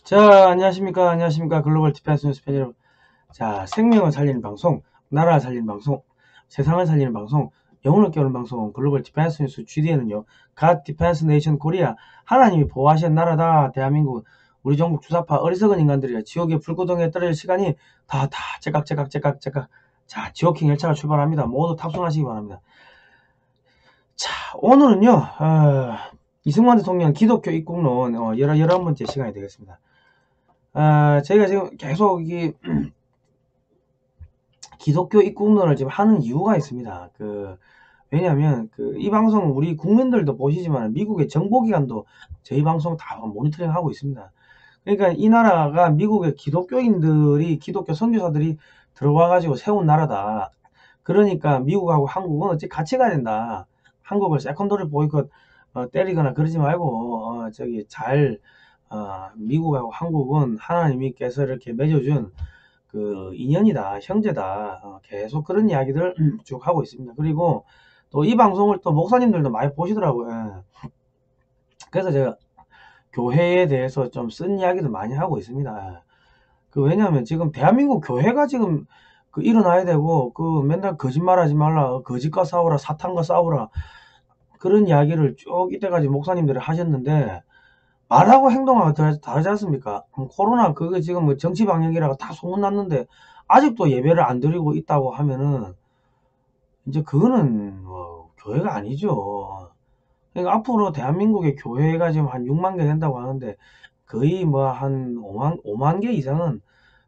자, 안녕하십니까. 글로벌 디펜스 뉴스 팬 여러분. 자, 생명을 살리는 방송, 나라를 살리는 방송, 세상을 살리는 방송, 영혼을 깨우는 방송, 글로벌 디펜스 뉴스 GDN은요, 갓 디펜스 네이션 코리아, 하나님이 보호하신 나라다, 대한민국, 우리 정부 주사파 어리석은 인간들이 지옥의 불구덩이에 떨어질 시간이 제깍. 자, 지옥행 열차가 출발합니다. 모두 탑승하시기 바랍니다. 자, 오늘은요, 이승만 대통령 기독교 입국론 11번째 시간이 되겠습니다. 저희가 지금 계속 기독교 입국론을 지금 하는 이유가 있습니다. 왜냐하면 이 방송 우리 국민들도 보시지만 미국의 정보기관도 저희 방송 다 모니터링 하고 있습니다. 그러니까 이 나라가 미국의 기독교 선교사들이 들어와 가지고 세운 나라다. 그러니까 미국하고 한국은 어찌 같이 가야 된다. 한국을 세컨더리 보이콧 때리거나 그러지 말고 미국하고 한국은 하나님께서 이렇게 맺어준 인연이다, 형제다. 계속 그런 이야기들 쭉 하고 있습니다. 그리고 또 이 방송을 또 목사님들도 많이 보시더라고요. 그래서 제가 교회에 대해서 좀 쓴 이야기도 많이 하고 있습니다. 왜냐하면 지금 대한민국 교회가 지금 일어나야 되고 맨날 거짓말하지 말라, 거짓과 싸우라, 사탄과 싸우라, 그런 이야기를 쭉 이때까지 목사님들이 하셨는데 말하고 행동하고 다르지 않습니까? 코로나 지금 뭐 정치 방역이라고 다 소문났는데 아직도 예배를 안 드리고 있다고 하면은 이제 그거는 뭐 교회가 아니죠. 그러니까 앞으로 대한민국의 교회가 지금 한 6만 개 된다고 하는데 거의 뭐 한 5만 개 이상은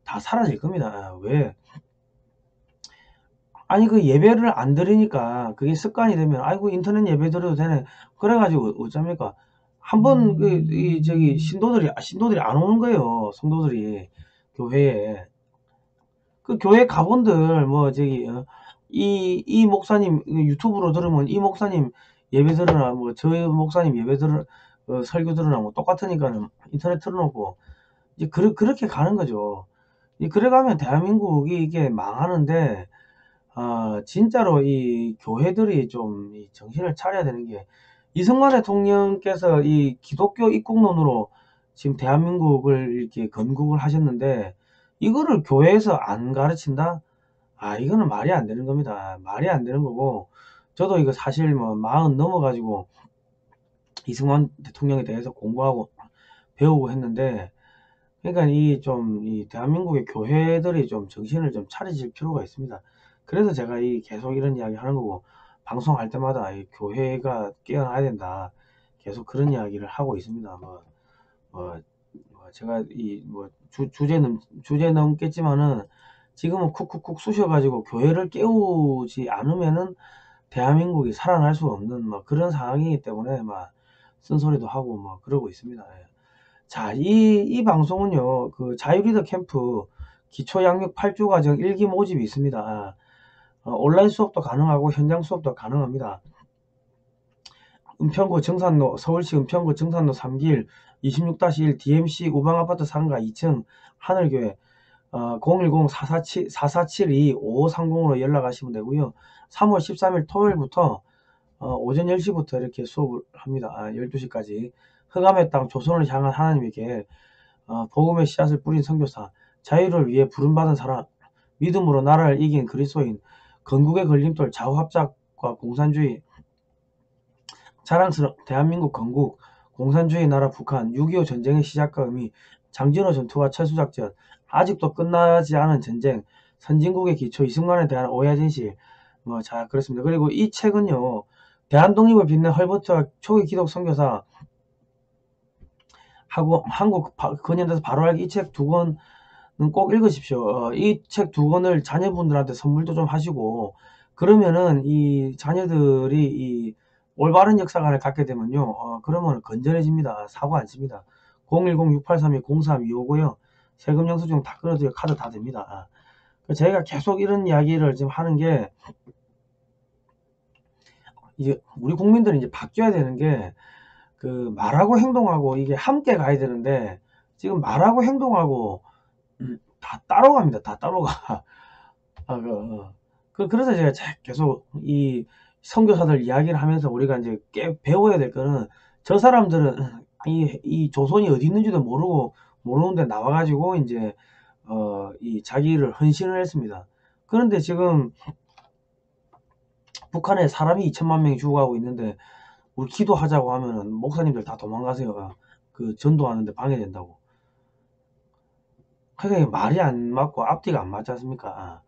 다 사라질 겁니다. 왜? 아니 예배를 안 드리니까 그게 습관이 되면 아이고 인터넷 예배 드려도 되네. 그래가지고 어쩝니까? 한번 신도들이 안 오는 거예요. 성도들이 교회에. 교회 가본들 이 목사님 유튜브로 들으면 이 목사님 예배 들으나 뭐 저 목사님 예배 들으 설교 들으나 뭐 똑같으니까는 인터넷 틀어놓고 이제 그렇게 가는 거죠. 그래가면 대한민국이 이게 망하는데 진짜로 이 교회들이 좀 정신을 차려야 되는 게 이승만 대통령께서 이 기독교 입국론으로 지금 대한민국을 이렇게 건국을 하셨는데 이거를 교회에서 안 가르친다? 이거는 말이 안 되는 겁니다. 말이 안 되는 거고 저도 이거 사실 뭐 40 넘어가지고 이승만 대통령에 대해서 공부하고 배우고 했는데 그러니까 이 대한민국의 교회들이 좀 정신을 좀 차리실 필요가 있습니다. 그래서 제가 계속 이런 이야기 하는 거고 방송할 때마다 이 교회가 깨어나야 된다. 계속 그런 이야기를 하고 있습니다. 제가 주제 넘겠지만은 지금은 쿡쿡쿡 쑤셔가지고 교회를 깨우지 않으면은 대한민국이 살아날 수 없는 그런 상황이기 때문에 쓴소리도 하고 그러고 있습니다. 예. 자, 이 방송은요, 자유리더 캠프 기초 양육 8주 과정 1기 모집이 있습니다. 온라인 수업도 가능하고 현장 수업도 가능합니다. 은평구 정산로, 서울시 은평구 정산로 3길 26-1 DMC 우방아파트 상가 2층 하늘교회 010-4472-5530으로 연락하시면 되고요. 3월 13일 토요일부터 오전 10시부터 이렇게 수업을 합니다. 12시까지. 흑암의 땅 조선을 향한 하나님에게 복음의 씨앗을 뿌린 선교사, 자유를 위해 부름받은 사람, 믿음으로 나라를 이긴 그리스도인, 건국의 걸림돌 좌우합작과 공산주의, 자랑스러운 대한민국 건국, 공산주의 나라 북한, 6.25 전쟁의 시작과 의미, 장진호 전투와 철수작전, 아직도 끝나지 않은 전쟁, 선진국의 기초, 이승만에 대한 오해 진실, 자, 그렇습니다. 그리고 이 책은요, 대한독립을 빛낸 헐버트와 초기 기독 선교사 하고 한국 근현대에서 바로 알기 이 책 두 권은 꼭 읽으십시오. 이 책 두 권을 자녀분들한테 선물도 좀 하시고 그러면은 이 자녀들이 이 올바른 역사관을 갖게 되면요. 그러면 건전해집니다. 사고 안 칩니다. 010-6832-0325고요. 세금 영수증 다 끊어드려 카드 다 됩니다. 저희가 계속 이런 이야기를 지금 하는 게 이제 우리 국민들이 이제 바뀌어야 되는 게 말하고 행동하고 이게 함께 가야 되는데 지금 말하고 행동하고 다 따로 갑니다. 다 따로 가. 그래서 제가 계속 이 선교사들 이야기를 하면서 우리가 이제 배워야 될 거는 저 사람들은 이 조선이 어디 있는지도 모르고 모르는데 나와가지고 이제 이 자기를 헌신을 했습니다. 그런데 지금 북한에 사람이 2천만 명이 죽어가고 있는데 우리 기도하자고 하면은 목사님들 다 도망가세요. 그 전도하는데 방해된다고. 그러니까 말이 안 맞고 앞뒤가 안 맞지 않습니까?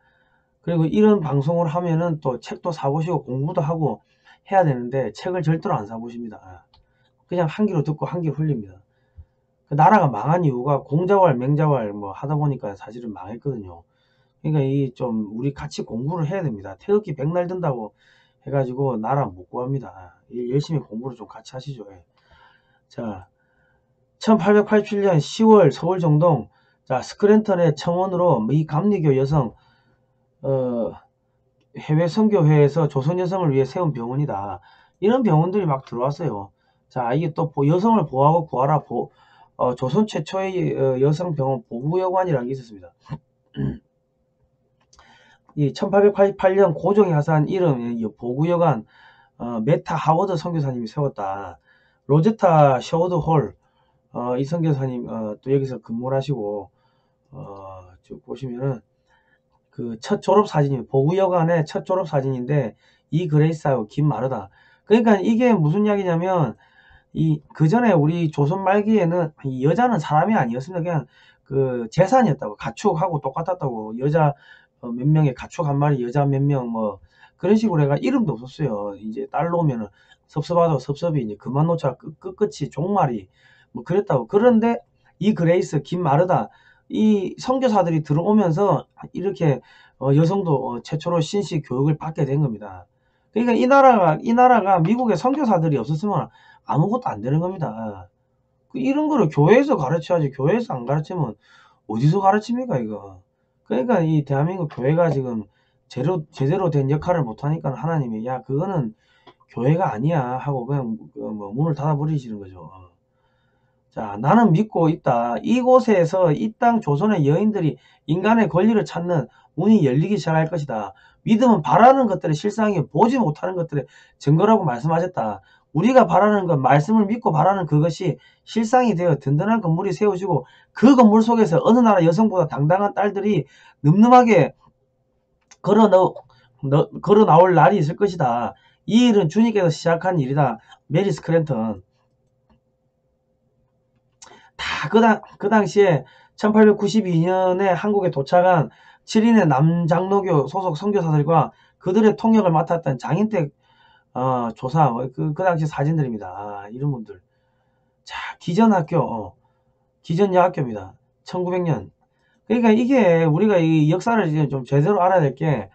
그리고 이런 방송을 하면은 또 책도 사보시고 공부도 하고 해야 되는데 책을 절대로 안 사보십니다. 그냥 한 귀로 듣고 한 귀로 흘립니다. 그 나라가 망한 이유가 공자왈 맹자왈 뭐 하다 보니까 사실은 망했거든요. 그러니까 이 좀 우리 같이 공부를 해야 됩니다. 태극기 백날 든다고 해가지고 나라 못 구합니다. 열심히 공부를 좀 같이 하시죠. 예. 자, 1887년 10월 서울 정동, 자 스크랜턴의 청원으로 이 감리교 여성 해외 선교회에서 조선 여성을 위해 세운 병원이다. 이런 병원들이 막 들어왔어요. 자, 이게 또 여성을 보호하고 구하라 조선 최초의 여성 병원 보구여관이라는 게 있었습니다. 이 1888년 고종이 하사한 이름 보구여관 메타 하워드 선교사님이 세웠다. 로제타 셔워드 홀 이 선교사님 또 여기서 근무를 하시고 쭉 보시면은 그 첫 졸업 사진이 보구여관의 첫 졸업 사진인데 이 그레이스하고 김마르다. 그러니까 이게 무슨 이야기냐면 그 전에 우리 조선 말기에는 이 여자는 사람이 아니었습니다. 그냥 그 재산이었다고 가축하고 똑같았다고 여자 몇 명의 가축 한 마리 여자 몇 명 뭐 그런 식으로 해가 이름도 없었어요. 이제 딸로 오면은 섭섭하다고 섭섭이 이제 그만 놓자 끝끝이 종말이 뭐 그랬다고. 그런데 이 그레이스 김마르다 이 선교사들이 들어오면서 이렇게 여성도 최초로 신시 교육을 받게 된 겁니다. 그러니까 이 나라가 미국에 선교사들이 없었으면 아무것도 안 되는 겁니다. 이런 거를 교회에서 가르쳐야지. 교회에서 안 가르치면 어디서 가르칩니까 이거. 그러니까 이 대한민국 교회가 지금 제대로 된 역할을 못하니까 하나님이 야 그거는 교회가 아니야 하고 그냥 뭐 문을 닫아 버리시는 거죠. 자, 나는 믿고 있다. 이곳에서 이 땅 조선의 여인들이 인간의 권리를 찾는 문이 열리기 시작할 것이다. 믿음은 바라는 것들의 실상이 보지 못하는 것들의 증거라고 말씀하셨다. 우리가 바라는 것, 말씀을 믿고 바라는 그것이 실상이 되어 든든한 건물이 세워지고 그 건물 속에서 어느 나라 여성보다 당당한 딸들이 늠름하게 걸어 나올 날이 있을 것이다. 이 일은 주님께서 시작한 일이다. 메리 스크랜턴. 다 그 당시에 1892년에 한국에 도착한 7인의 남장로교 소속 선교사들과 그들의 통역을 맡았던 장인택 조사 그 당시 사진들입니다. 이런 분들. 자, 기전학교 기전여학교입니다. 1900년. 그러니까 이게 우리가 이 역사를 이제 좀 제대로 알아야 될 게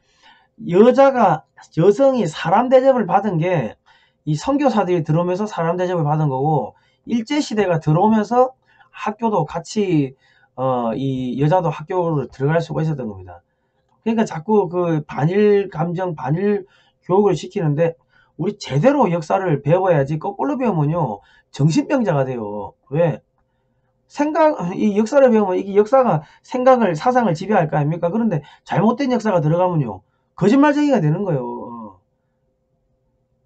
여성이 사람 대접을 받은 게 이 선교사들이 들어오면서 사람 대접을 받은 거고 일제시대가 들어오면서 학교도 같이 이 여자도 학교로 들어갈 수가 있었던 겁니다. 그러니까 자꾸 그 반일 감정 반일 교육을 시키는데 우리 제대로 역사를 배워야지 거꾸로 배우면요 정신병자가 돼요. 왜? 이 역사를 배우면 이게 역사가 사상을 지배할 거 아닙니까? 그런데 잘못된 역사가 들어가면요 거짓말쟁이가 되는 거예요.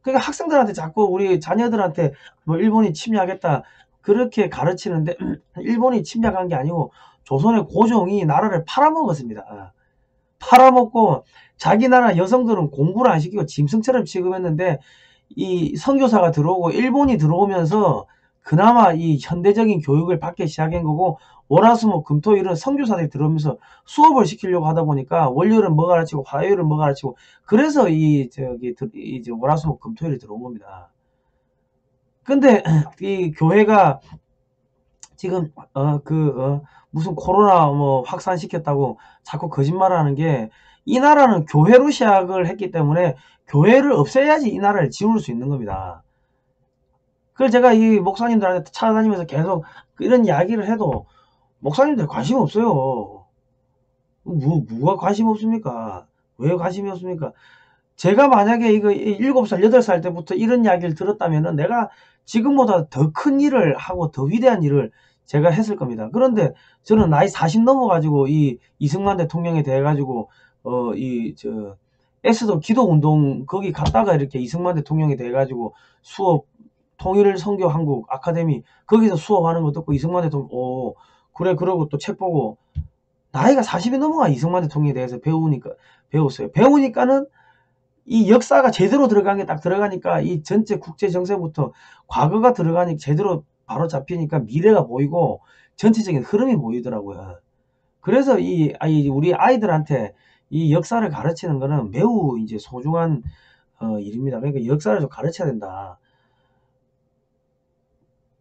그러니까 학생들한테 자꾸 우리 자녀들한테 뭐 일본이 침략했다 그렇게 가르치는데 일본이 침략한 게 아니고 조선의 고종이 나라를 팔아먹었습니다. 팔아먹고 자기 나라 여성들은 공부를 안 시키고 짐승처럼 취급했는데 이 선교사가 들어오고 일본이 들어오면서 그나마 이 현대적인 교육을 받기 시작한 거고 월화수목 금토일은 선교사들이 들어오면서 수업을 시키려고 하다 보니까 월요일은 뭐 가르치고 화요일은 뭐 가르치고 그래서 이제 월화수목 금토일이 들어온 겁니다. 근데 이 교회가 지금 무슨 코로나 뭐 확산시켰다고 자꾸 거짓말하는 게 이 나라는 교회로 시작을 했기 때문에 교회를 없애야지 이 나라를 지울 수 있는 겁니다. 그래서 제가 이 목사님들한테 찾아다니면서 계속 이런 이야기를 해도 목사님들 관심 없어요. 뭐가 관심 없습니까? 왜 관심이 없습니까? 제가 만약에 이거 7살, 8살 때부터 이런 이야기를 들었다면은 내가 지금보다 더 큰 일을 하고 더 위대한 일을 제가 했을 겁니다. 그런데 저는 나이 40 넘어가지고 이 이승만 대통령에 대해 가지고 에스더 기도운동 거기 갔다가 이렇게 이승만 대통령에 대해 가지고 수업 통일 선교 한국 아카데미 거기서 수업하는 거 듣고 이승만 대통령 그래, 그러고 또 책 보고, 나이가 40이 넘어가 이승만 대통령에 대해서 배웠어요. 배우니까는 이 역사가 제대로 들어간 게 딱 들어가니까 이 전체 국제 정세부터 과거가 들어가니까 제대로 바로 잡히니까 미래가 보이고 전체적인 흐름이 보이더라고요. 그래서 우리 아이들한테 이 역사를 가르치는 거는 매우 이제 소중한 일입니다. 그러니까 역사를 좀 가르쳐야 된다.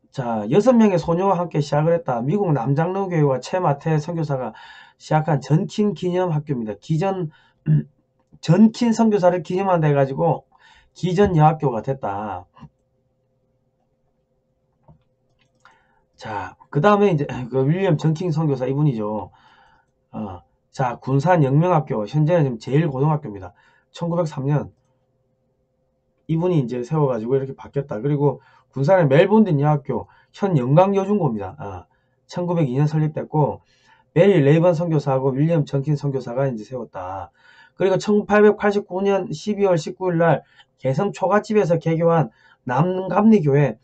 자, 6명의 소녀와 함께 시작을 했다. 미국 남장로교회와 최마태 선교사가 시작한 전킨 기념 학교입니다. 전킨 선교사를 기념한다 해가지고 기전 여학교가 됐다. 자, 그 다음에 이제 그 윌리엄 전킨 선교사 이분이죠. 자, 군산 영명학교, 현재는 지금 제일고등학교입니다. 1903년 이분이 이제 세워가지고 이렇게 바뀌었다. 그리고 군산의 멜본든 여학교, 현 영광여중고입니다. 1902년 설립됐고 메리 레이번 선교사하고 윌리엄 전킨 선교사가 이제 세웠다. 그리고 1889년 12월 19일 날 개성 초가집에서 개교한 남감리교회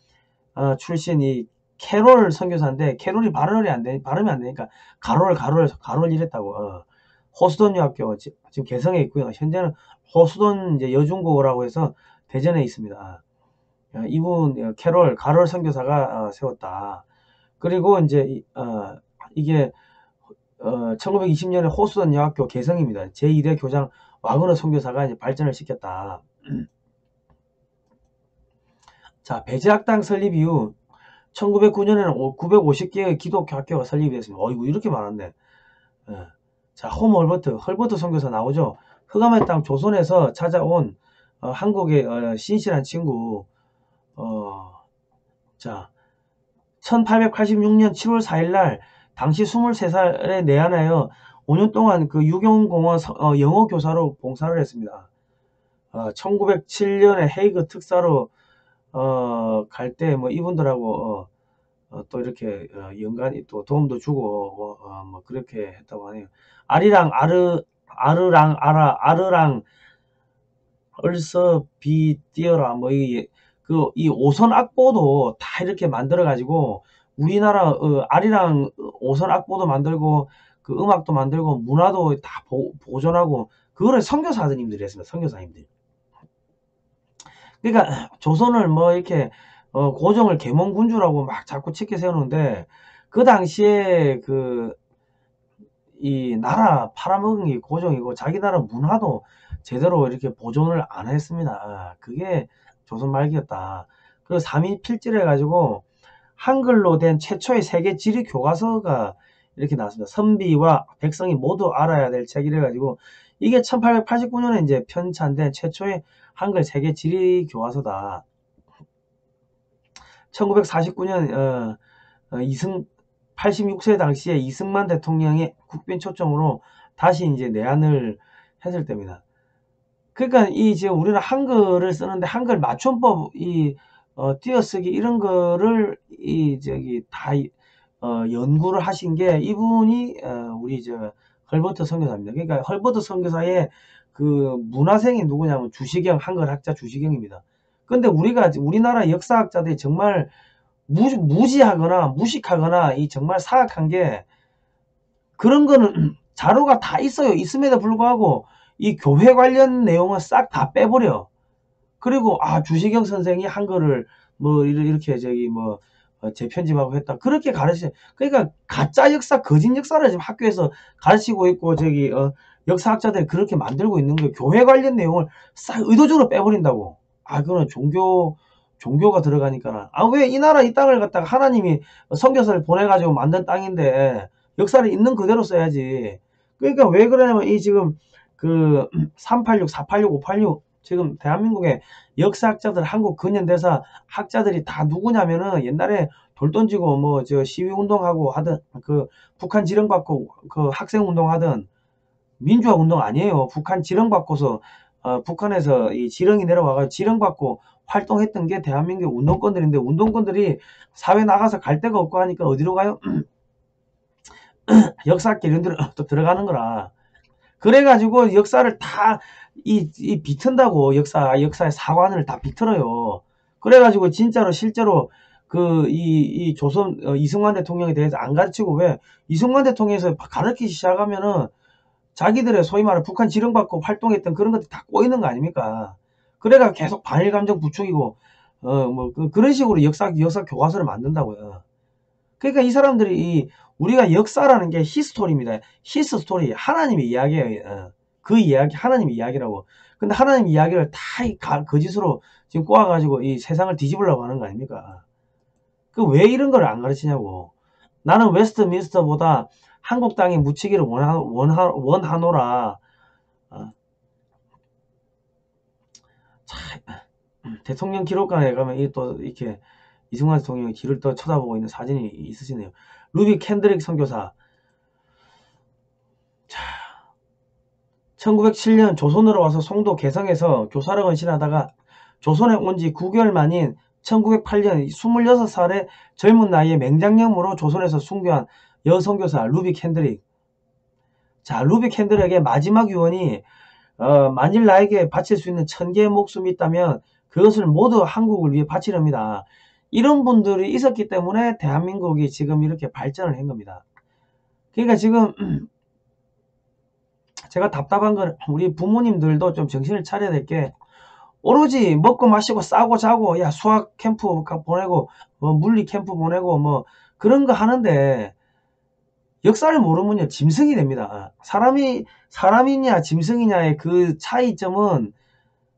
출신 이 캐롤 선교사인데 캐롤이 발음이 안 되니까 가롤 이랬다고. 호수돈 여학교 지금 개성에 있고요. 현재는 호수돈 이제 여중고라고 해서 대전에 있습니다. 이분 가롤 선교사가 세웠다. 그리고 이제 이게 1920년에 호수돈 여학교 개성입니다. 제1회 교장 와그너 선교사가 이제 발전을 시켰다. 자, 배제학당 설립 이후 1909년에는 950개의 기독교 학교가 설립이 됐습니다. 어이구, 이렇게 많았네. 자, 헐버트 선교사 나오죠. 흑암의 땅 조선에서 찾아온 한국의 신실한 친구. 자, 1886년 7월 4일 날 당시 23살에 내한하여 5년 동안 그 유경공원 영어 교사로 봉사를 했습니다. 1907년에 헤이그 특사로 갈 때 뭐 이분들하고 또 이렇게 연간이 또 도움도 주고 뭐 그렇게 했다고 하네요. 아르랑 얼서 비뛰어라 뭐 이 오선 악보도 다 이렇게 만들어 가지고 우리나라 아리랑 오선 악보도 만들고 그 음악도 만들고 문화도 다 보존하고 그거를 선교사님들이 했습니다. 선교사님들. 그러니까 조선을 뭐 이렇게 고종을 계몽군주라고 막 자꾸 치켜 세우는데 그 당시에 이 나라 팔아먹은 게 고종이고 자기 나라 문화도 제대로 이렇게 보존을 안 했습니다. 그게 조선 말기였다. 그리고 3인 필지를 해가지고 한글로 된 최초의 세계 지리 교과서가 이렇게 나왔습니다. 선비와 백성이 모두 알아야 될 책이래 가지고 이게 1889년에 이제 편찬된 최초의 한글 세계 지리 교과서다. 1949년 86세 당시에 이승만 대통령의 국빈 초청으로 다시 이제 내한을 했을 때입니다. 그러니까 지금 우리는 한글을 쓰는데 한글 맞춤법 띄어쓰기 이런 거를 다 연구를 하신 게 이분이 우리 헐버트 선교사입니다. 그러니까 헐버트 선교사의 그 문화생이 누구냐면 주시경 한글학자 주시경입니다. 근데 우리나라 역사학자들이 정말 무지하거나 무식하거나 정말 사악한 게 그런 거는 자료가 다 있어요. 있음에도 불구하고 이 교회 관련 내용은 싹 다 빼버려. 그리고 주시경 선생이 한글을 뭐 이렇게 재편집하고 했다. 그렇게 가르치. 그러니까 가짜 역사, 거짓 역사를 지금 학교에서 가르치고 있고 역사학자들이 그렇게 만들고 있는 거예요. 교회 관련 내용을 싹 의도적으로 빼버린다고. 그거는 종교가 들어가니까. 왜 이 나라 이 땅을 갖다가 하나님이 선교사를 보내가지고 만든 땅인데 역사를 있는 그대로 써야지. 그러니까 왜 그러냐면 지금 386, 486, 586 지금 대한민국의 역사학자들, 한국 근현대사 학자들이 다 누구냐면은 옛날에 돌 던지고 시위운동하고 하던 북한 지령받고 학생운동하던 민주화운동 아니에요. 북한 지령받고서 북한에서 이 지령이 내려와가지고 지령받고 활동했던 게 대한민국 운동권들인데 운동권들이 사회 나가서 갈 데가 없고 하니까 어디로 가요? 역사학계 이런 데로 또 들어가는 거라. 그래가지고 역사를 다 비튼다고 역사의 사관을 다 비틀어요. 그래가지고 진짜로 실제로 이 조선, 이승만 대통령에 대해서 안 가르치고 왜 이승만 대통령에서 가르치기 시작하면은 자기들의 소위 말해 북한 지령받고 활동했던 그런 것들 다 꼬이는 거 아닙니까? 그래가 계속 반일 감정 부추기고, 그런 식으로 역사 교과서를 만든다고요. 그러니까 이 사람들이 우리가 역사라는 게 히스토리입니다. 히스토리. 하나님의 이야기예요. 그 이야기, 하나님의 이야기라고. 근데 하나님 이야기를 다 거짓으로 지금 꼬아가지고 이 세상을 뒤집으려고 하는 거 아닙니까? 그 왜 이런 걸 안 가르치냐고. 나는 웨스트민스터보다 한국 땅이 묻히기를 원하노라. 대통령 기록관에 가면 또 이렇게 이승만 대통령이 뒤를 또 쳐다보고 있는 사진이 있으시네요. 루비 캔드릭 선교사. 자, 1907년 조선으로 와서 송도 개성에서 교사로 헌신하다가 조선에 온 지 9개월 만인 1908년 26살의 젊은 나이에 맹장염으로 조선에서 순교한 여선교사 루비 캔드릭. 자, 루비 캔드릭의 마지막 유언이 만일 나에게 바칠 수 있는 1000개의 목숨이 있다면 그것을 모두 한국을 위해 바치렵니다. 이런 분들이 있었기 때문에 대한민국이 지금 이렇게 발전을 한 겁니다. 그러니까 지금 제가 답답한 건 우리 부모님들도 좀 정신을 차려야 될 게 오로지 먹고 마시고 싸고 자고 야 수학 캠프 보내고 물리 캠프 보내고 뭐 그런 거 하는데 역사를 모르면요 짐승이 됩니다. 사람이냐 짐승이냐의 그 차이점은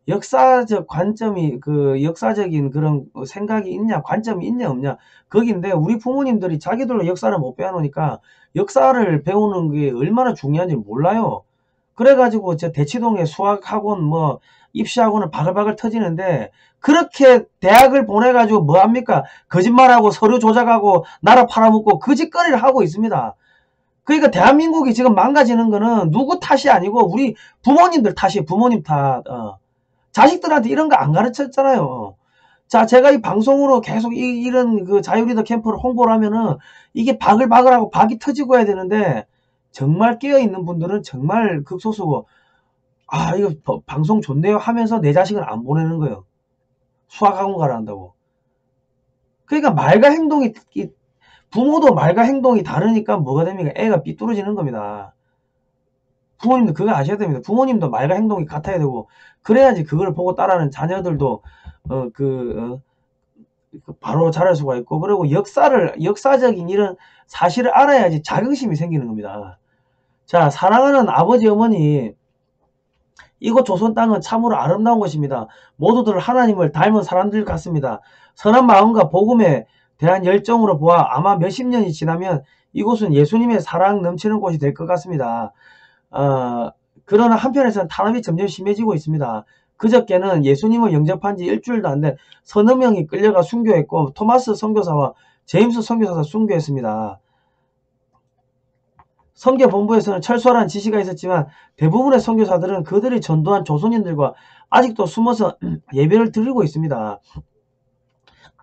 역사적 관점이 역사적인 그런 생각이 있냐 관점이 있냐 없냐 거기인데 우리 부모님들이 자기들로 역사를 못 배워놓으니까 역사를 배우는 게 얼마나 중요한지 몰라요. 그래가지고 저 대치동에 수학학원 뭐 입시학원을 바글바글 터지는데 그렇게 대학을 보내가지고 뭐합니까? 거짓말하고 서류 조작하고 나라 팔아먹고 거짓거리를 하고 있습니다. 그러니까 대한민국이 지금 망가지는 거는 누구 탓이 아니고 우리 부모님들 탓이에요. 부모님 탓. 자식들한테 이런 거 안 가르쳤잖아요. 자, 제가 이 방송으로 계속 이런 그 자유리더 캠프를 홍보를 하면은 이게 바글바글하고 박이 터지고 해야 되는데 정말 깨어있는 분들은 정말 극소수고 이거 방송 좋네요 하면서 내 자식을 안 보내는 거예요. 수학학원 가라 한다고. 그러니까 말과 행동이 부모도 말과 행동이 다르니까 뭐가 됩니까? 애가 삐뚤어지는 겁니다. 부모님도 그거 아셔야 됩니다. 부모님도 말과 행동이 같아야 되고 그래야지 그걸 보고 따라하는 자녀들도 바로 자랄 수가 있고 그리고 역사적인 이런 사실을 알아야지 자긍심이 생기는 겁니다. 자, 사랑하는 아버지 어머니 이곳 조선 땅은 참으로 아름다운 곳입니다. 모두들 하나님을 닮은 사람들 같습니다. 선한 마음과 복음에 대한 열정으로 보아 아마 몇십 년이 지나면 이곳은 예수님의 사랑 넘치는 곳이 될 것 같습니다. 그러나 한편에서는 탄압이 점점 심해지고 있습니다. 그저께는 예수님을 영접한 지 일주일도 안 된 서너 명이 끌려가 순교했고 토마스 선교사와 제임스 선교사도 순교했습니다. 선교본부에서는 철수하라는 지시가 있었지만 대부분의 선교사들은 그들이 전도한 조선인들과 아직도 숨어서 예배를 드리고 있습니다.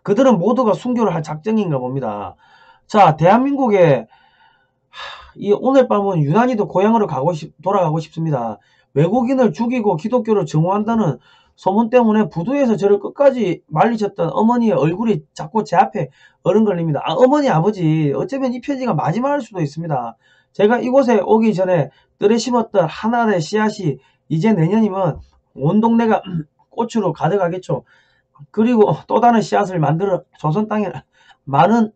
그들은 모두가 순교를 할 작정인가 봅니다. 자, 대한민국에 오늘 밤은 유난히도 고향으로 돌아가고 싶습니다. 외국인을 죽이고 기독교를 증오한다는 소문 때문에 부두에서 저를 끝까지 말리셨던 어머니의 얼굴이 자꾸 제 앞에 어른걸립니다. 어머니 아버지 어쩌면 이 편지가 마지막일 수도 있습니다. 제가 이곳에 오기 전에 뜰에 심었던 하나의 씨앗이 이제 내년이면 온 동네가 꽃으로 가득하겠죠. 그리고 또 다른 씨앗을 만들어 조선 땅에 많은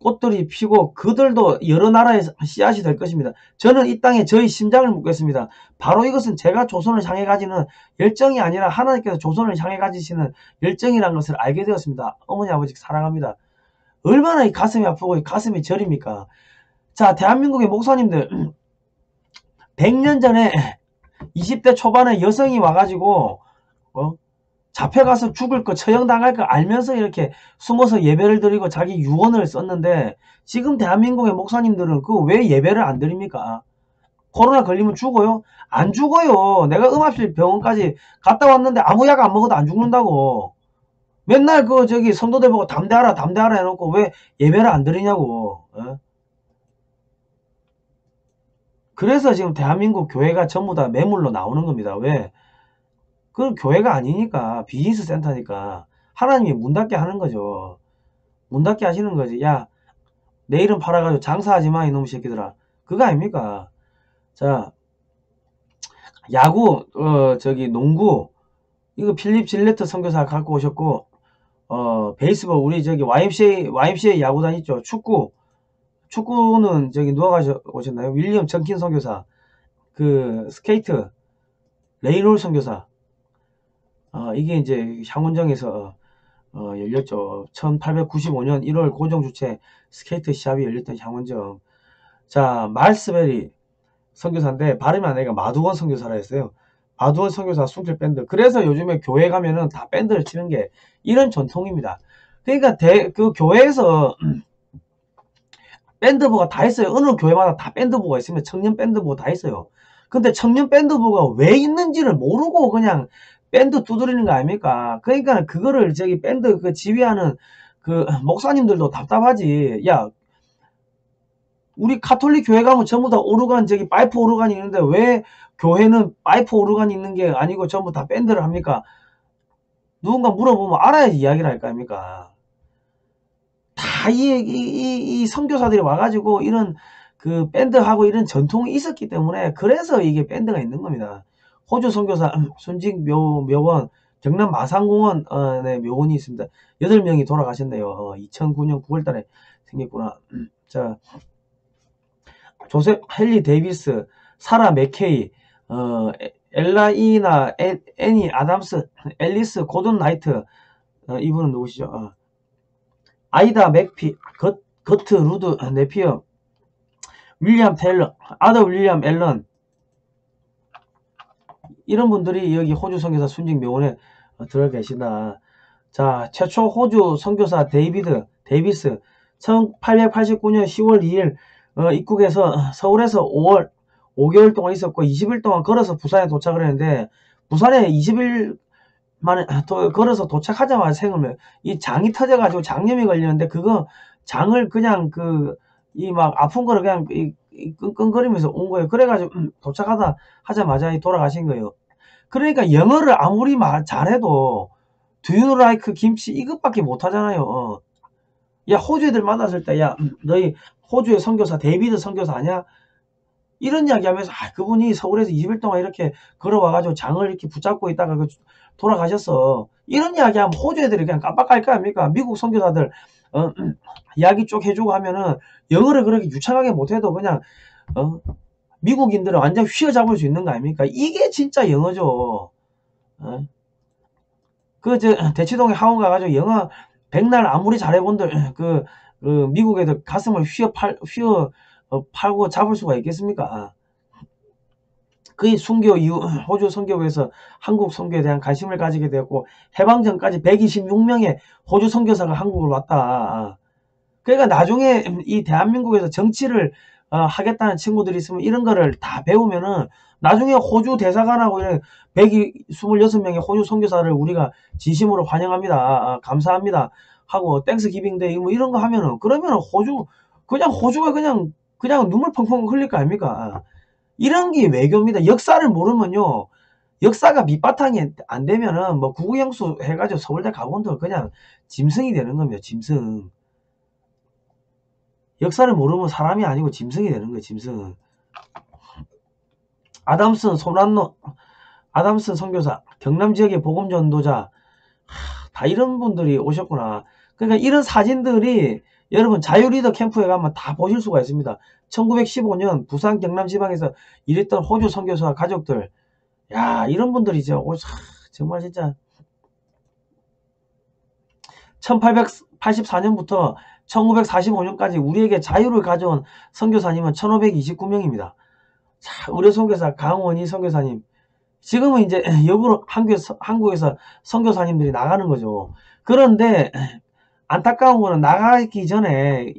꽃들이 피고 그들도 여러 나라의 씨앗이 될 것입니다. 저는 이 땅에 저희 심장을 묻겠습니다. 바로 이것은 제가 조선을 향해 가지는 열정이 아니라 하나님께서 조선을 향해 가지시는 열정이라는 것을 알게 되었습니다. 어머니 아버지 사랑합니다. 얼마나 이 가슴이 아프고 이 가슴이 저립니까? 자, 대한민국의 목사님들 100년 전에 20대 초반에 여성이 와가지고 잡혀가서 죽을 거 처형당할 거 알면서 이렇게 숨어서 예배를 드리고 자기 유언을 썼는데 지금 대한민국의 목사님들은 그 왜 예배를 안 드립니까? 코로나 걸리면 죽어요? 안 죽어요. 내가 음압실 병원까지 갔다 왔는데 아무 약 안 먹어도 안 죽는다고. 맨날 성도들 보고 담대하라 해놓고 왜 예배를 안 드리냐고. 그래서 지금 대한민국 교회가 전부 다 매물로 나오는 겁니다. 왜? 그건 교회가 아니니까 비즈니스 센터니까 하나님이 문 닫게 하는 거죠. 문 닫게 하시는 거지. 야, 내 이름 팔아가지고 장사하지 마, 이놈 새끼들아. 그거 아닙니까? 자, 야구, 농구, 이거 필립 질레트 선교사 갖고 오셨고, 베이스볼, 우리 YMCA 야구단 있죠. 축구는 누가 오셨나요? 윌리엄 정킨 선교사, 그, 스케이트, 레이놀 선교사, 이게 이제 향원정에서, 열렸죠. 1895년 1월 고정 주최 스케이트 시합이 열렸던 향원정. 자, 말스베리 선교사인데, 발음이 안 되니까 마두원 선교사라 했어요. 마두원 선교사 숨길 밴드. 그래서 요즘에 교회 가면은 다 밴드를 치는 게 이런 전통입니다. 그러니까 그 교회에서 밴드부가 다 있어요. 어느 교회마다 다 밴드부가 있으면 청년 밴드부가 다 있어요. 근데 청년 밴드부가 왜 있는지를 모르고 그냥 밴드 두드리는 거 아닙니까? 그러니까 그거를 밴드 그 지휘하는 그 목사님들도 답답하지. 야, 우리 카톨릭 교회 가면 전부 다 오르간 파이프 오르간이 있는데 왜 교회는 파이프 오르간이 있는 게 아니고 전부 다 밴드를 합니까? 누군가 물어보면 알아야지 이야기를 할 거 아닙니까? 다 이 선교사들이 와가지고 이런 그 밴드하고 이런 전통이 있었기 때문에 그래서 이게 밴드가 있는 겁니다. 호주 선교사 순직 묘원 경남 마산공원 네, 묘원이 있습니다. 8명이 돌아가셨네요. 2009년 9월달에 생겼구나. 자, 조셉 헨리 데이비스, 사라 맥케이, 엘라이나 애니 아담스, 앨리스 고든 나이트, 이분은 누구시죠? 아이다 맥피, 거트 루드 네피어, 윌리엄 테일러, 아더 윌리엄 앨런, 이런 분들이 여기 호주 선교사 순직 묘원에 들어 계시다. 자, 최초 호주 선교사 데이비스 1889년 10월 2일 입국해서 서울에서 5개월 동안 있었고 20일 동안 걸어서 부산에 도착을 했는데 부산에 20일 만에 걸어서 도착하자마자 생을 이 장이 터져가지고 장염이 걸리는데 그거 장을 그냥 이 막 아픈 거를 그냥 끙끙거리면서 온 거예요. 그래가지고 하자마자 돌아가신 거예요. 그러니까 영어를 아무리 잘해도 Do you like 김치 이것밖에 못하잖아요. 야, 호주 애들 만났을 때 야, 너희 호주의 선교사 데이비드 선교사 아냐? 이런 이야기 하면서 그분이 서울에서 20일 동안 이렇게 걸어와가지고 장을 이렇게 붙잡고 있다가 돌아가셨어. 이런 이야기 하면 호주 애들이 그냥 깜빡할 거 아닙니까? 미국 선교사들 이야기 쭉 해주고 하면은 영어를 그렇게 유창하게 못해도 그냥 미국인들은 완전 휘어잡을 수 있는 거 아닙니까? 이게 진짜 영어죠. 대치동에 학원 가가지고 영어 백날 아무리 잘해본들 미국 애들 가슴을 팔고 잡을 수가 있겠습니까? 그 순교 이후 호주 선교부에서 한국 선교에 대한 관심을 가지게 되었고 해방전까지 126명의 호주 선교사가 한국을 왔다. 그러니까 나중에 이 대한민국에서 정치를 하겠다는 친구들이 있으면 이런 거를 다 배우면은 나중에 호주 대사관하고 이런 126명의 호주 선교사를 우리가 진심으로 환영합니다. 감사합니다. 하고 땡스 기빙데이 뭐 이런 거 하면은 그러면은 호주가 그냥 눈물 펑펑 흘릴 거 아닙니까? 이런 게 외교입니다. 역사를 모르면요. 역사가 밑바탕이 안 되면은 뭐 구구형수 해가지고 서울대 가본들 그냥 짐승이 되는 겁니다. 짐승. 역사를 모르면 사람이 아니고 짐승이 되는 거예요. 짐승. 아담슨 선교사, 경남 지역의 복음 전도자, 다 이런 분들이 오셨구나. 그러니까 이런 사진들이 여러분 자유리더 캠프에 가면 다 보실 수가 있습니다. 1915년 부산 경남 지방에서 일했던 호주 선교사 가족들, 야, 이런 분들이죠. 정말 진짜 1884년부터 1945년까지 우리에게 자유를 가져온 선교사님은 1529명입니다. 자, 의료 선교사 강원희 선교사님. 지금은 이제 역으로 한국에서 선교사님들이 나가는 거죠. 그런데 안타까운 거는 나가기 전에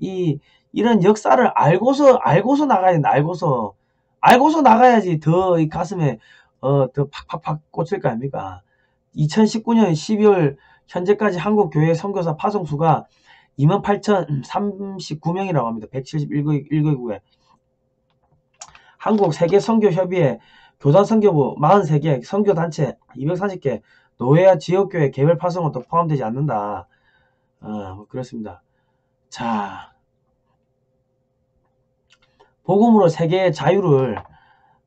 이런 역사를 알고서 나가야 된다. 알고서 나가야지 더 이 가슴에 더 팍팍팍 꽂힐 거 아닙니까? 2019년 12월 현재까지 한국 교회 선교사 파송수가 28,039명이라고 합니다. 171개국에. 한국 세계 선교협의회 교단선교부 43개, 선교단체 240개, 노회와 지역교회 개별 파송은 또 포함되지 않는다. 그렇습니다. 자, 복음으로 세계의 자유를,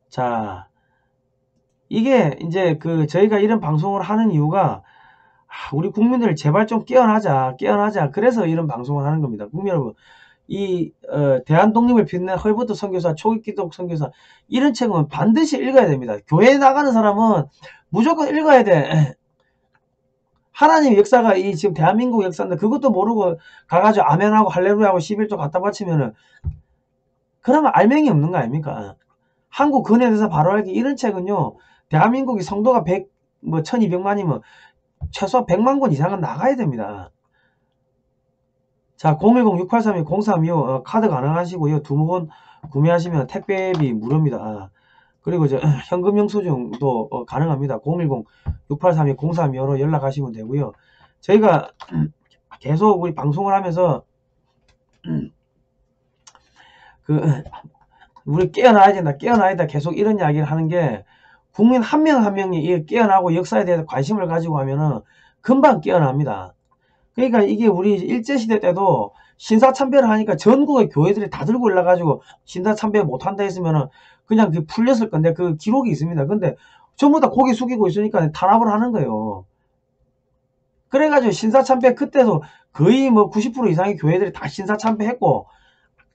자, 이게 이제 그 저희가 이런 방송을 하는 이유가 우리 국민들 제발 좀 깨어나자. 그래서 이런 방송을 하는 겁니다. 국민 여러분, 이 대한 독립을 빛낸 헐버트 선교사, 초기기독 선교사 이런 책은 반드시 읽어야 됩니다. 교회에 나가는 사람은 무조건 읽어야 돼. 하나님 역사가 이 지금 대한민국 역사인데 그것도 모르고 가가지고 아멘하고 할렐루야하고 11조 갖다 바치면은 그러면 알맹이 없는 거 아닙니까? 한국 근현에서 바로 알기 이런 책은요. 대한민국이 성도가 1200만이면 최소 100만 권 이상은 나가야 됩니다. 자, 010-683-0325 카드 가능하시고요. 2권 구매하시면 택배비 무료입니다. 그리고 현금 영수증도 가능합니다. 010-683-0325로 연락하시면 되고요. 저희가 계속 우리 방송을 하면서 우리 깨어나야 된다 계속 이런 이야기를 하는 게 국민 한 명 한 명이 깨어나고 역사에 대해서 관심을 가지고 하면은 금방 깨어납니다. 그러니까 이게 우리 일제시대 때도 신사참배를 하니까 전국의 교회들이 다 들고 올라가지고 신사참배 못한다 했으면은 그냥 풀렸을 건데 그 기록이 있습니다. 근데 전부 다 고개 숙이고 있으니까 탄압을 하는 거예요. 그래가지고 신사참배 그때도 거의 90% 이상의 교회들이 다 신사참배했고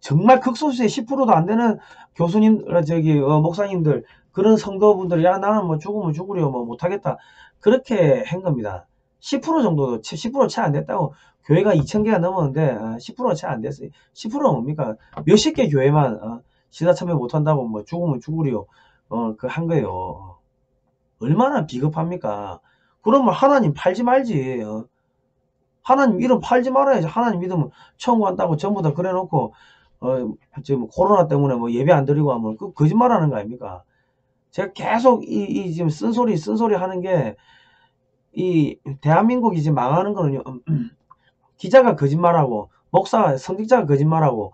정말 극소수의 10%도 안 되는 교수님, 목사님들, 그런 성도분들이, 야, 나는 죽으면 죽으려, 못하겠다. 그렇게 한 겁니다. 10% 정도도, 10% 채 안 됐다고, 교회가 2,000개가 넘었는데, 10% 채 안 됐어요. 10%가 뭡니까? 몇십 개 교회만, 시사참여 못한다고, 죽으면 죽으려, 한 거예요. 얼마나 비겁합니까? 그러면 하나님 팔지 말지, 하나님 이름 팔지 말아야지. 하나님 믿으면 천국 간다고 전부 다 그래 놓고, 지금 코로나 때문에 예배 안 드리고 하면 그 거짓말 하는 거 아닙니까? 제가 계속 지금 쓴소리 하는 게, 이 대한민국이 지금 망하는 거는요, 기자가 거짓말하고, 목사, 성직자가 거짓말하고,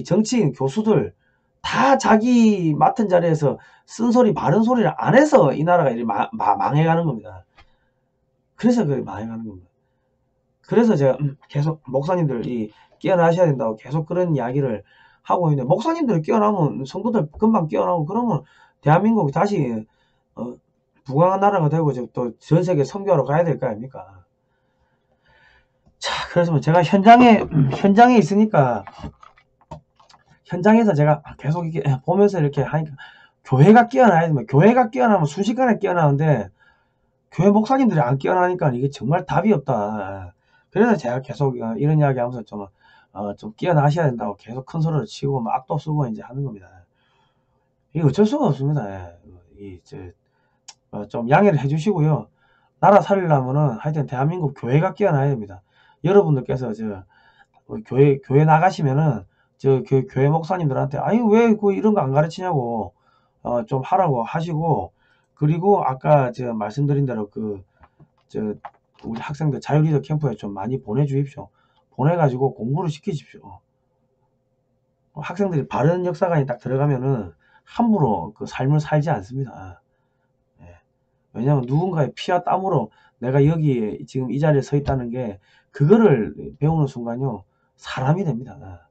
정치인, 교수들, 다 자기 맡은 자리에서 쓴소리, 바른 소리를 안 해서 이 나라가 이렇게 망해가는 겁니다. 그래서 그게 망해가는 겁니다. 그래서 제가 계속 목사님들이 깨어나셔야 된다고 계속 그런 이야기를 하고 있는데, 목사님들 깨어나면 성도들 금방 깨어나고 그러면 대한민국이 다시 부강한 나라가 되고 또 전세계 선교하러 가야 될 거 아닙니까? 자, 그래서 제가 현장에 있으니까 현장에서 제가 계속 이렇게 보면서 이렇게 하니까 교회가 깨어나야 됩니다. 교회가 깨어나면 순식간에 깨어나는데 교회 목사님들이 안 깨어나니까 이게 정말 답이 없다. 그래서 제가 계속 이런 이야기 하면서 좀 깨어나셔야 된다고 계속 큰 소리를 치고 악도 쓰고 이제 하는 겁니다. 이게 어쩔 수가 없습니다. 좀 양해를 해주시고요. 나라 살리려면은 하여튼 대한민국 교회가 깨어나야 됩니다. 여러분들께서 교회 나가시면은 교회 목사님들한테 아니 왜 이런 거 안 가르치냐고 좀 하라고 하시고, 그리고 아까 제가 말씀드린 대로 우리 학생들 자유리더 캠프에 좀 많이 보내주십시오. 보내가지고 공부를 시키십시오. 학생들이 바른 역사관이 딱 들어가면은 함부로 그 삶을 살지 않습니다. 예. 왜냐하면 누군가의 피와 땀으로 내가 여기에 지금 이 자리에 서 있다는 게 그거를 배우는 순간요 사람이 됩니다.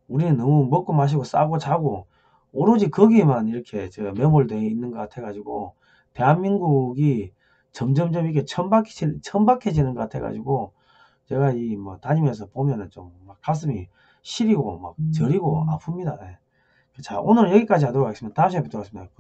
우리는 너무 먹고 마시고 싸고 자고 오로지 거기에만 이렇게 매몰되어 있는 것 같아 가지고 대한민국이 점점점 이게 천박해지는 것 같아 가지고 제가 다니면서 보면은 좀 막 가슴이 시리고 막 저리고 아픕니다. 예. 자, 오늘은 여기까지 하도록 하겠습니다. 다음 시간에 뵙도록 하겠습니다.